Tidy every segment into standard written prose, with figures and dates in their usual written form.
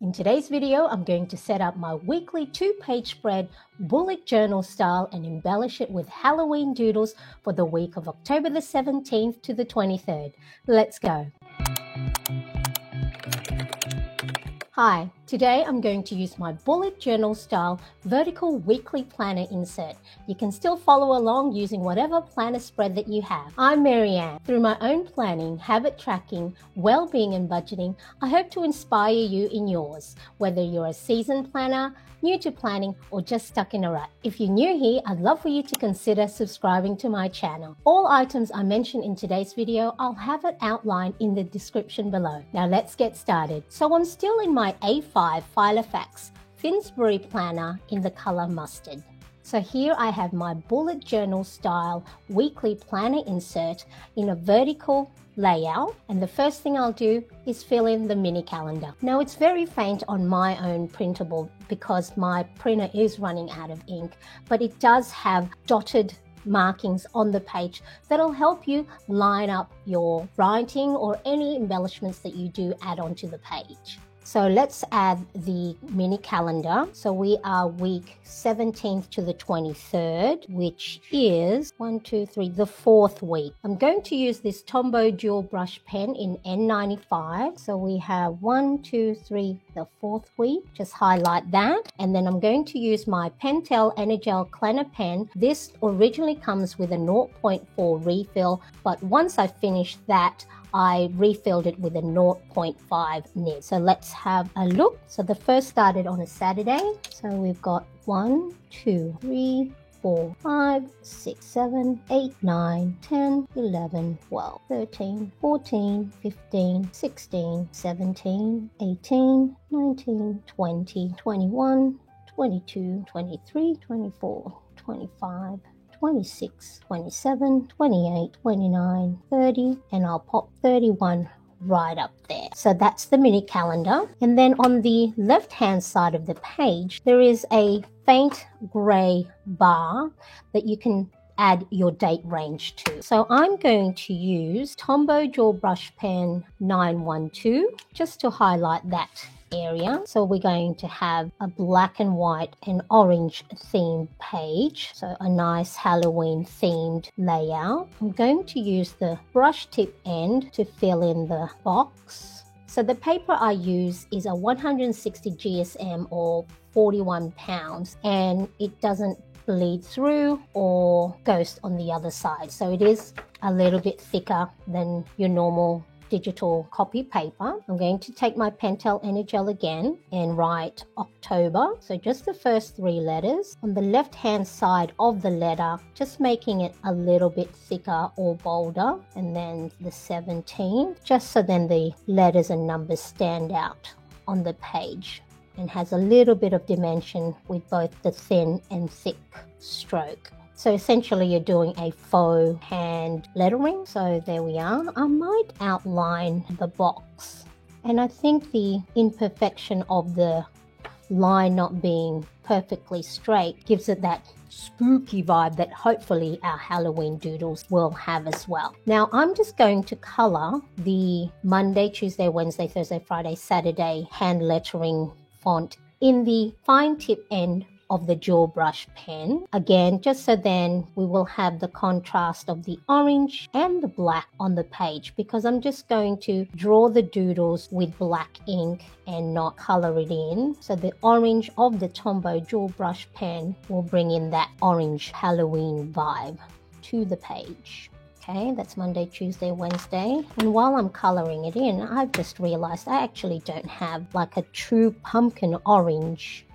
In today's video, I'm going to set up my weekly 2-page spread bullet journal style and embellish it with Halloween doodles for the week of October the 17th to the 23rd. Let's go. Hi, today I'm going to use my bullet journal style vertical weekly planner insert. You can still follow along using whatever planner spread that you have. I'm Marianne. Through my own planning, habit tracking, well-being and budgeting, I hope to inspire you in yours, whether you're a seasoned planner, new to planning, or just stuck in a rut. If you're new here, I'd love for you to consider subscribing to my channel. All items I mention in today's video, I'll have it outlined in the description below. Now let's get started. So I'm still in my A5 Filofax Finsbury planner in the color mustard. So here I have my bullet journal style weekly planner insert in a vertical layout, and the first thing I'll do is fill in the mini calendar. Now it's very faint on my own printable because my printer is running out of ink, but it does have dotted markings on the page that'll help you line up your writing or any embellishments that you do add onto the page. So let's add the mini calendar. So we are week 17th to the 23rd, which is the 4th week. I'm going to use this Tombow dual brush pen in N95. So we have the 4th week. Just highlight that. And then I'm going to use my Pentel Energel Cleaner pen. This originally comes with a 0.4 refill, but once I finish that, I refilled it with a 0.5 nib. So let's have a look. So the first started on a Saturday. So we've got 1, 2, 3, 4, 5, 6, 7, 8, 9, 10, 11, 12, 13, 14, 15, 16, 17, 18, 19, 20, 21, 22, 23, 24, 25, 26, 27, 28, 29, 30, and I'll pop 31 right up there. So that's the mini calendar. And then on the left-hand side of the page, there is a faint gray bar that you can add your date range to. So I'm going to use Tombow Dual Brush Pen 912 just to highlight that area. So we're going to have a black and white and orange themed page, so a nice Halloween themed layout. I'm going to use the brush tip end to fill in the box. So the paper I use is a 160 GSM or 41 pounds, and it doesn't bleed through or ghost on the other side, so it is a little bit thicker than your normal digital copy paper. I'm going to take my Pentel Energel again and write October, so just the first 3 letters. On the left hand side of the letter, just making it a little bit thicker or bolder, and then the 17th, just so then the letters and numbers stand out on the page and has a little bit of dimension with both the thin and thick stroke. So essentially you're doing a faux hand lettering. So there we are. I might outline the box. And I think the imperfection of the line not being perfectly straight gives it that spooky vibe that hopefully our Halloween doodles will have as well. Now I'm just going to color the Monday, Tuesday, Wednesday, Thursday, Friday, Saturday hand lettering font in the fine tip end of the dual brush pen, again just so then we will have the contrast of the orange and the black on the page, because I'm just going to draw the doodles with black ink and not color it in. So the orange of the Tombow dual brush pen will bring in that orange Halloween vibe to the page. Okay, that's Monday, Tuesday, Wednesday. And while I'm coloring it in, I've just realized I actually don't have like a true pumpkin orange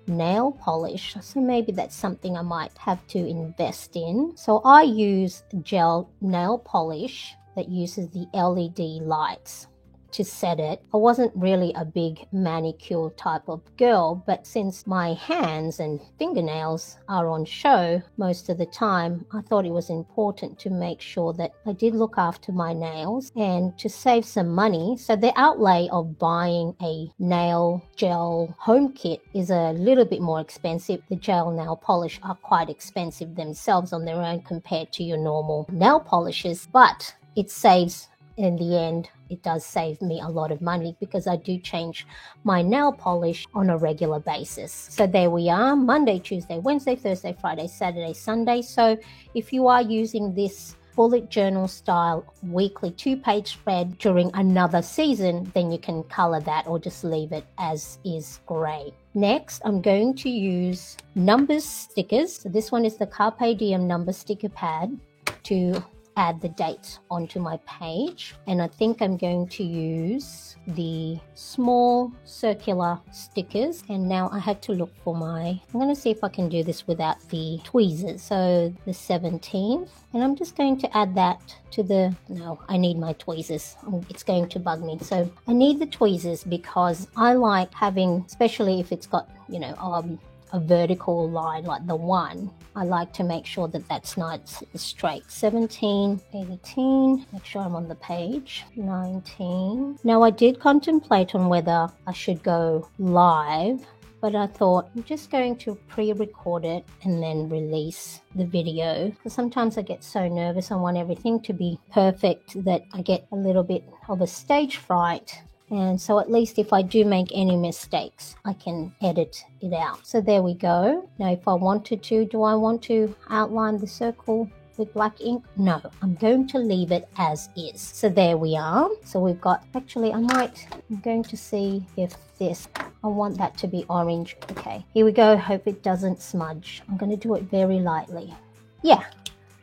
nail polish, so maybe that's something I might have to invest in. So I use gel nail polish that uses the LED lights to set it. I wasn't really a big manicure type of girl, but since my hands and fingernails are on show most of the time, I thought it was important to make sure that I did look after my nails and to save some money. So the outlay of buying a nail gel home kit is a little bit more expensive. The gel nail polish are quite expensive themselves on their own compared to your normal nail polishes, but it saves in the end, it does save me a lot of money because I do change my nail polish on a regular basis. So there we are, Monday, Tuesday, Wednesday, Thursday, Friday, Saturday, Sunday. So if you are using this bullet journal style weekly 2-page spread during another season, then you can color that or just leave it as is gray. Next, I'm going to use numbers stickers. So this one is the Carpe Diem number sticker pad to add the dates onto my page. And I think I'm going to use the small circular stickers. And now I had to look for I'm going to see if I can do this without the tweezers. So the 17th, and I'm just going to add that to no, I need my tweezers. It's going to bug me. So I need the tweezers because I like having, especially if it's got, a vertical line like the 1, I like to make sure that that's nice and straight. 17, 18, make sure I'm on the page, 19. Now I did contemplate on whether I should go live, but I thought I'm just going to pre-record it and then release the video. Because sometimes I get so nervous, I want everything to be perfect that I get a little bit of a stage fright. And so at least if I do make any mistakes, I can edit it out. So there we go. Now if I wanted to, do I want to outline the circle with black ink? No, I'm going to leave it as is. So there we are. So we've got, actually I'm going to see if I want that to be orange. Okay, here we go. Hope it doesn't smudge. I'm going to do it very lightly. Yeah,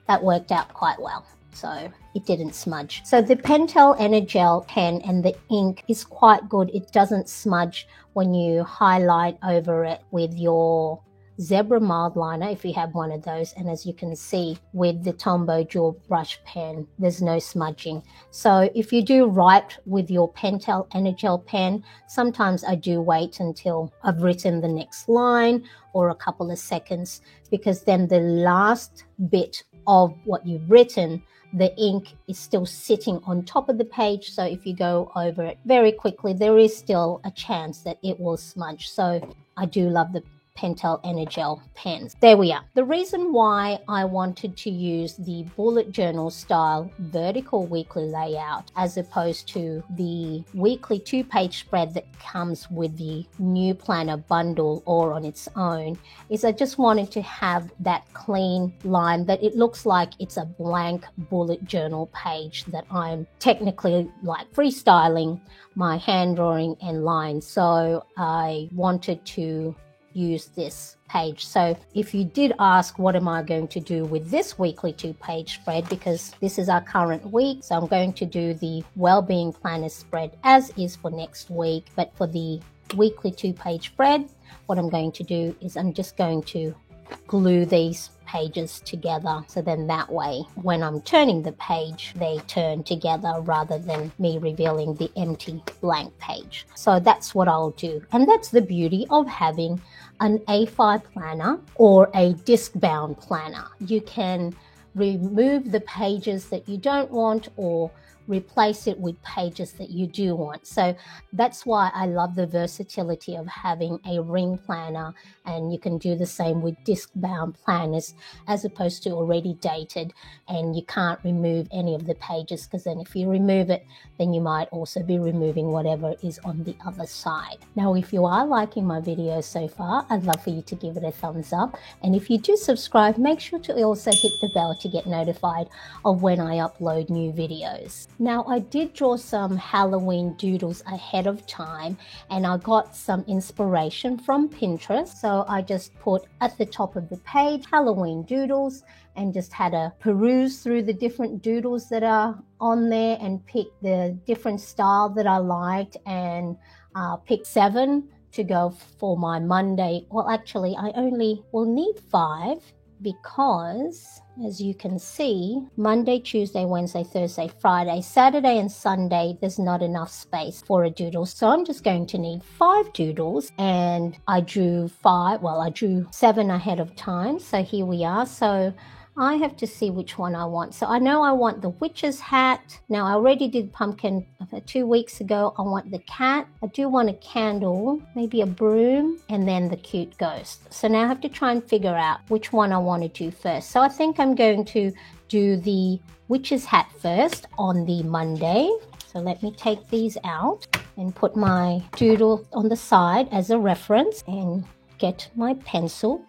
that worked out quite well. So it didn't smudge. So the Pentel Energel pen and the ink is quite good. It doesn't smudge when you highlight over it with your Zebra mild liner, if you have one of those. And as you can see with the Tombow dual brush pen, there's no smudging. So if you do write with your Pentel Energel pen, sometimes I do wait until I've written the next line or a couple of seconds, because then the last bit of what you've written, the ink is still sitting on top of the page. So if you go over it very quickly, there is still a chance that it will smudge. So I do love the Pentel Energel pens. There we are. The reason why I wanted to use the bullet journal style vertical weekly layout as opposed to the weekly 2-page spread that comes with the new planner bundle or on its own is I just wanted to have that clean line that it looks like it's a blank bullet journal page that I'm technically like freestyling my hand drawing and lines. So I wanted to use this page. So if you did ask what am I going to do with this weekly 2-page spread, because this is our current week, so I'm going to do the Wellbeing Planner spread as is for next week. But for the weekly 2-page spread, what I'm going to do is I'm just going to glue these pages together, so then that way when I'm turning the page they turn together rather than me revealing the empty blank page. So that's what I'll do, and that's the beauty of having an A5 planner or a disc bound planner. You can remove the pages that you don't want or replace it with pages that you do want. So that's why I love the versatility of having a ring planner, and you can do the same with disc bound planners as opposed to already dated, and you can't remove any of the pages, because then if you remove it then you might also be removing whatever is on the other side. Now if you are liking my video so far, I'd love for you to give it a thumbs up, and if you do subscribe, make sure to also hit the bell to get notified of when I upload new videos. Now I did draw some Halloween doodles ahead of time, and I got some inspiration from Pinterest. So I just put at the top of the page Halloween doodles and just had a peruse through the different doodles that are on there and pick the different style that I liked, and picked 7 to go for my Monday. Well, actually I only will need 5, because as you can see, Monday, Tuesday, Wednesday, Thursday, Friday, Saturday and Sunday, there's not enough space for a doodle. So I'm just going to need 5 doodles, and I drew 7 ahead of time. So here we are. So I have to see which one I want. So I know I want the witch's hat. Now I already did pumpkin 2 weeks ago. I want the cat. I do want a candle, maybe a broom, and then the cute ghost. So now I have to try and figure out which one I want to do first. So I think I'm going to do the witch's hat first on the Monday. So let me take these out and put my doodle on the side as a reference and get my pencil.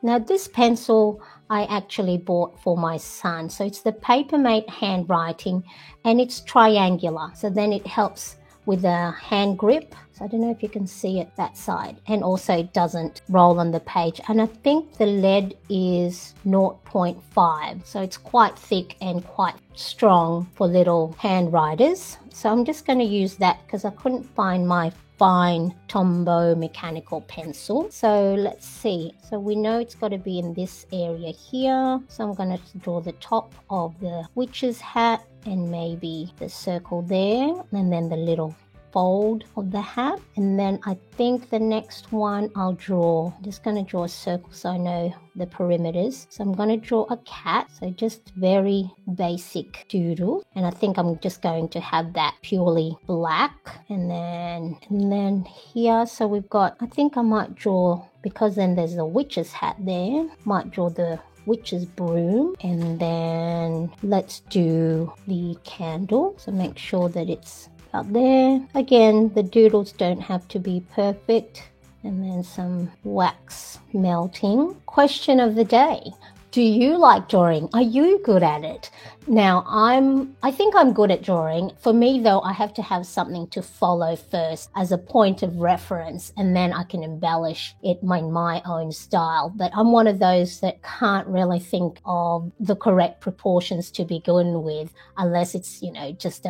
Now this pencil I actually bought for my son. So it's the Papermate handwriting and it's triangular. So then it helps with a hand grip. So I don't know if you can see it that side. And also it doesn't roll on the page. And I think the lead is 0.5. So it's quite thick and quite strong for little handwriters. So I'm just going to use that because I couldn't find my fine Tombow mechanical pencil. So let's see. So we know it's got to be in this area here. So I'm going to draw the top of the witch's hat and maybe the circle there and then the little fold of the hat. And then I think the next one I'll draw, I'm just going to draw a circle so I know the perimeters. So I'm going to draw a cat, so just very basic doodle, and I think I'm just going to have that purely black. And then here, so we've got, I think I might draw, because then there's a witch's hat there, might draw the witch's broom, and then let's do the candle. So make sure that it's out there. Again, the doodles don't have to be perfect. And then some wax melting. Question of the day. Do you like drawing? Are you good at it? Now, I think I'm good at drawing. For me, though, I have to have something to follow first as a point of reference, and then I can embellish it in my own style. But I'm one of those that can't really think of the correct proportions to begin with, unless it's, just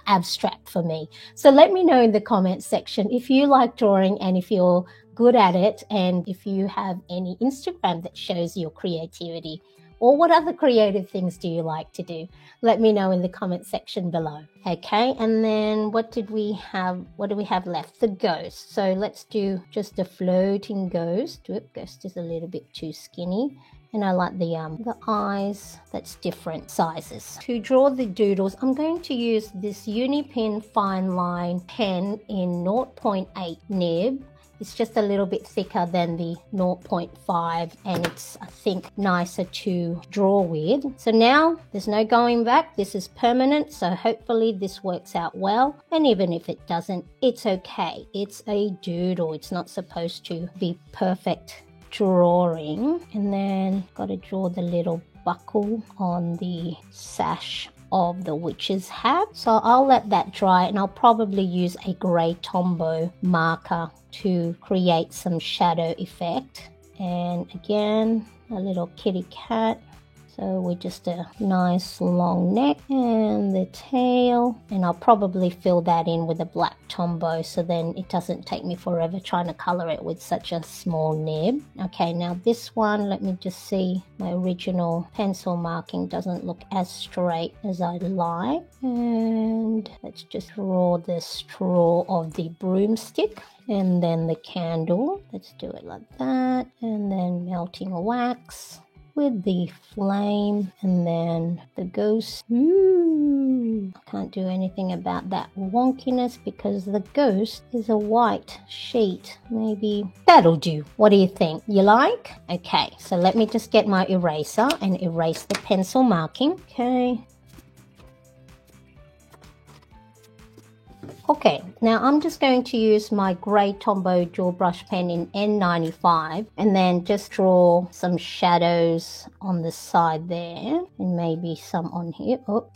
abstract for me. So let me know in the comments section if you like drawing and if you're good at it, and if you have any Instagram that shows your creativity, or what other creative things do you like to do. Let me know in the comment section below. Okay, and then what do we have left? The ghost. So let's do just a floating ghost. Ghost is a little bit too skinny, and I like the eyes that's different sizes. To draw the doodles, I'm going to use this Unipin Fine Line pen in 0.8 nib. It's just a little bit thicker than the 0.5, and it's, I think, nicer to draw with. So now there's no going back. This is permanent, so hopefully this works out well. And even if it doesn't, it's okay. It's a doodle. It's not supposed to be perfect drawing. And then got to draw the little buckle on the sash of the witch's hat. So I'll let that dry, and I'll probably use a grey Tombow marker to create some shadow effect. And again, a little kitty cat. So we're just a nice long neck and the tail, and I'll probably fill that in with a black Tombow, so then it doesn't take me forever trying to color it with such a small nib. Okay, now this one, let me just see. My original pencil marking doesn't look as straight as I'd like. And let's just draw the straw of the broomstick. And then the candle. Let's do it like that. And then melting wax with the flame, and then the ghost. I can't do anything about that wonkiness because the ghost is a white sheet. Maybe that'll do. What do you think? You like? Okay, so let me just get my eraser and erase the pencil marking. Okay, now I'm just going to use my grey Tombow dual brush pen in N95 and then just draw some shadows on the side there, and maybe some on here. Oh,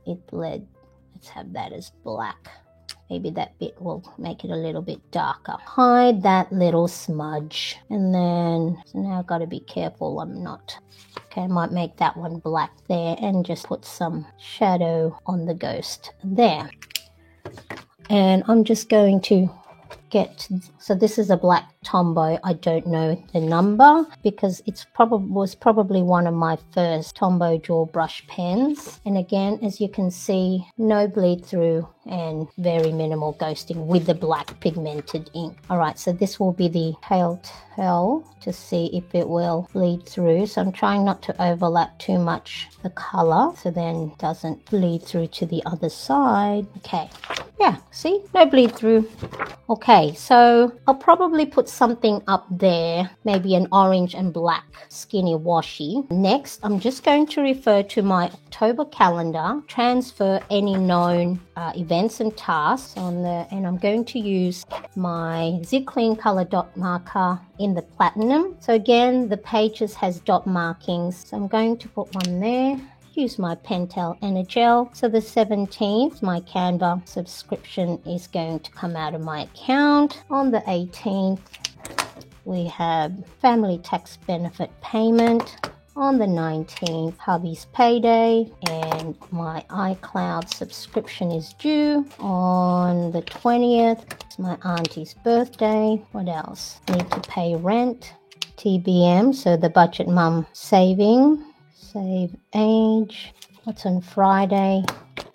it bled. Let's have that as black. Maybe that bit will make it a little bit darker. Hide that little smudge. And then, so now I've got to be careful I'm not. Okay, I might make that one black there and just put some shadow on the ghost there. And I'm just going to so this is a black Tombow. I don't know the number because was probably one of my first Tombow dual brush pens. And again, as you can see, no bleed through and very minimal ghosting with the black pigmented ink. All right, so this will be the telltale to see if it will bleed through. So I'm trying not to overlap too much the color, so then it doesn't bleed through to the other side. Okay. Yeah, see, no bleed through. Okay, so I'll probably put something up there, maybe an orange and black skinny washi. Next, I'm just going to refer to my October calendar, transfer any known events and tasks on there, and I'm going to use my Zclean color dot marker in the platinum. So again, the pages has dot markings, so I'm going to put one there. Use my Pentel Energel. So the 17th, my Canva subscription is going to come out of my account. On the 18th, we have family tax benefit payment. On the 19th, hubby's payday, and my iCloud subscription is due. On the 20th, it's my auntie's birthday. What else? Need to pay rent. TBM, so the budget mum saving. Save age. What's on Friday?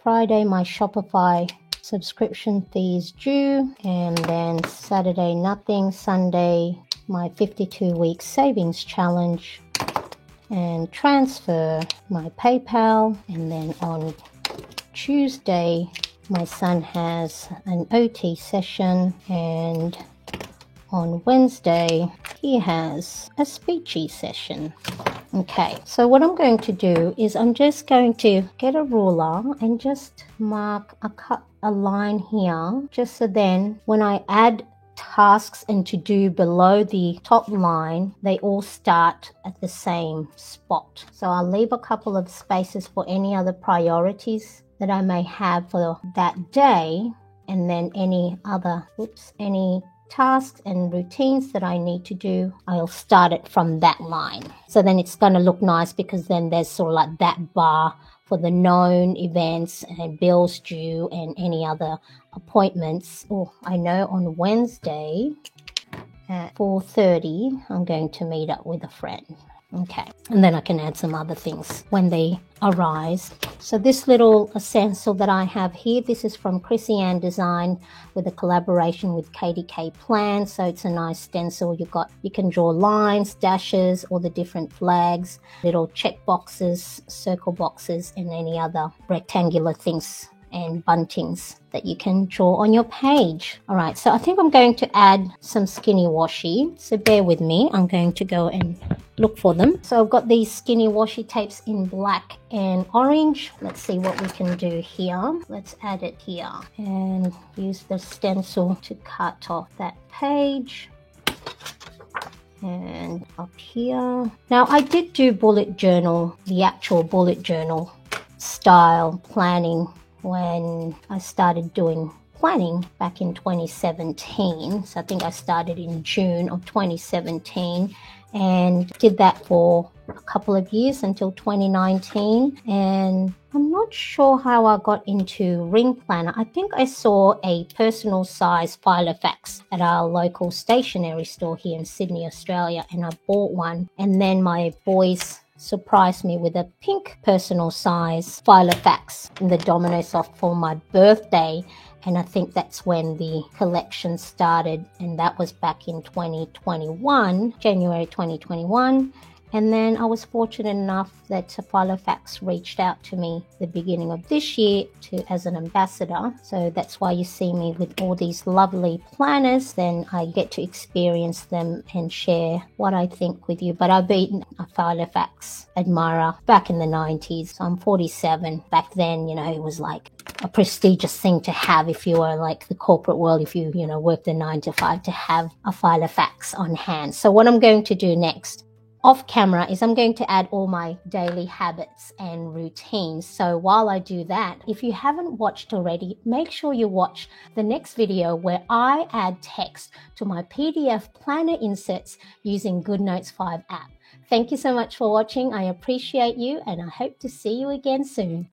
Friday, my Shopify subscription fee is due. And then Saturday, nothing. Sunday, my 52-week savings challenge. And transfer my PayPal. And then on Tuesday, my son has an OT session. And on Wednesday, he has a speechy session. Okay, so what I'm going to do is I'm just going to get a ruler and just cut a line here, just so then when I add tasks and to do below the top line, they all start at the same spot. So I'll leave a couple of spaces for any other priorities that I may have for that day, and then any tasks and routines that I need to do, I'll start it from that line. So then it's going to look nice, because then there's sort of like that bar for the known events and bills due and any other appointments. Oh, I know on Wednesday at 4:30, I'm going to meet up with a friend. Okay, and then I can add some other things when they arise. So this little stencil that I have here, this is from Chrissy Ann Design with a collaboration with KDK Plan. So it's a nice stencil. You can draw lines, dashes, all the different flags, little check boxes, circle boxes, and any other rectangular things and buntings that you can draw on your page. All right, so I think I'm going to add some skinny washi, so bear with me. I'm going to go and look for them. So I've got these skinny washi tapes in black and orange. Let's see what we can do here. Let's add it here and use the stencil to cut off that page. And up here. Now I did do bullet journal, the actual bullet journal style planning when I started doing planning back in 2017. So I think I started in June of 2017 and did that for a couple of years until 2019. And I'm not sure how I got into Ring Planner. I think I saw a personal size Filofax at our local stationery store here in Sydney, Australia, and I bought one. And then my boys surprised me with a pink personal size Filofax in the Domino Soft for my birthday. And I think that's when the collection started, and that was back in 2021, January 2021. And then I was fortunate enough that Filofax reached out to me the beginning of this year as an ambassador. So that's why you see me with all these lovely planners. Then I get to experience them and share what I think with you. But I've been a Filofax admirer back in the 90s. So I'm 47. Back then, it was like a prestigious thing to have if you were like the corporate world, if you worked a 9 to 5, to have a Filofax on hand. So what I'm going to do next off camera is I'm going to add all my daily habits and routines. So while I do that, if you haven't watched already, make sure you watch the next video where I add text to my PDF planner inserts using GoodNotes 5 app. Thank you so much for watching. I appreciate you, and I hope to see you again soon.